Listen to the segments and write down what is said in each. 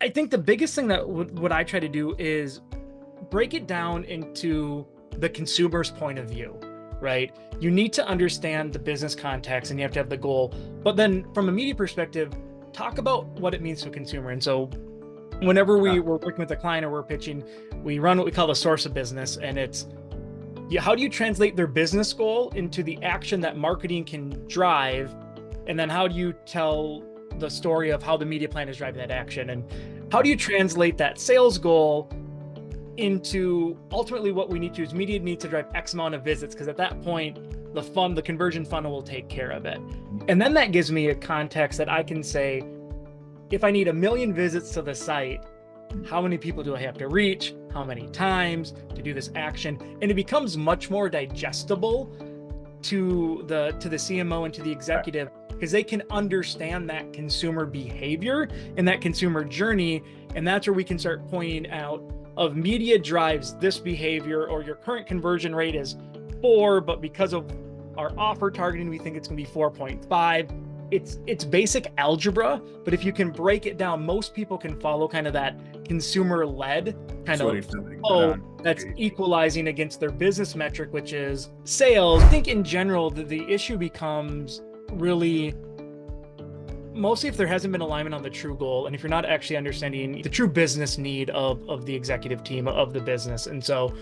I think the biggest thing that what I try to do is break it down into the consumer's point of view, right? You need to understand the business context and you have to have the goal. But then from a media perspective, talk about what it means to a consumer. And so whenever we're working with a client or we're pitching, we run what we call the source of business. And it's how do you translate their business goal into the action that marketing can drive? And then how do you tell the story of how the media plan is driving that action? And how do you translate that sales goal into ultimately what we need to is media needs to drive X amount of visits, because at that point, the conversion funnel will take care of it. And then that gives me a context that I can say, if I need 1 million visits to the site, how many people do I have to reach? How many times to do this action? And it becomes much more digestible to the CMO and to the executive, because they can understand that consumer behavior and that consumer journey. And that's where we can start pointing out of media drives this behavior, or your current conversion rate is 4, but because of our offer targeting, we think it's going to be 4.5. It's basic algebra, but if you can break it down, most people can follow kind of that consumer-led kind that's equalizing against their business metric, which is sales. I think in general, the issue becomes really mostly if there hasn't been alignment on the true goal, and if you're not actually understanding the true business need of the executive team of the business. And so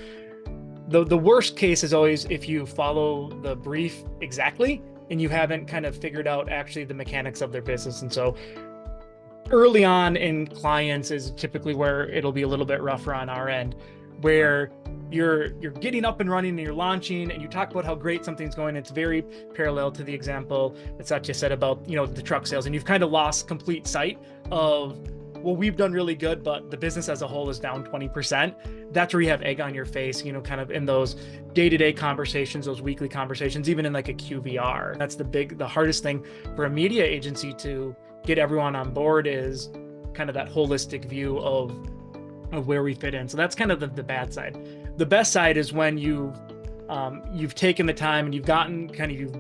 the worst case is always if you follow the brief exactly and you haven't kind of figured out actually the mechanics of their business. And so early on in clients is typically where it'll be a little bit rougher on our end, where you're getting up and running and you're launching and you talk about how great something's going. It's very parallel to the example that Satya said about, the truck sales, and you've kind of lost complete sight of, well, we've done really good, but the business as a whole is down 20%. That's where you have egg on your face, kind of in those day-to-day conversations, those weekly conversations, even in like a QBR. That's the hardest thing for a media agency to get everyone on board, is kind of that holistic view of where we fit in. So that's kind of the bad side. The best side is when you've taken the time and you've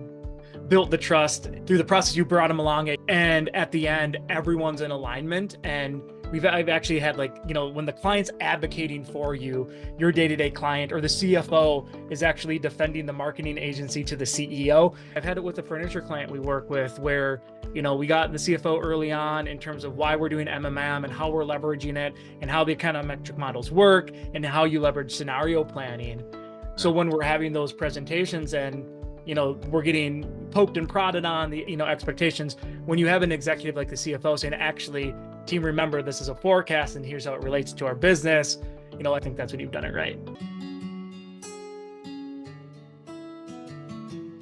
built the trust through the process, you brought them along, and at the end, everyone's in alignment. And I've actually had when the client's advocating for you, your day-to-day client or the CFO is actually defending the marketing agency to the CEO. I've had it with a furniture client we work with where, we got the CFO early on in terms of why we're doing MMM and how we're leveraging it and how the kind of metric models work and how you leverage scenario planning. So when we're having those presentations and we're getting poked and prodded on the, expectations. When you have an executive like the CFO saying, actually, team, remember, this is a forecast and here's how it relates to our business, I think that's when you've done it right.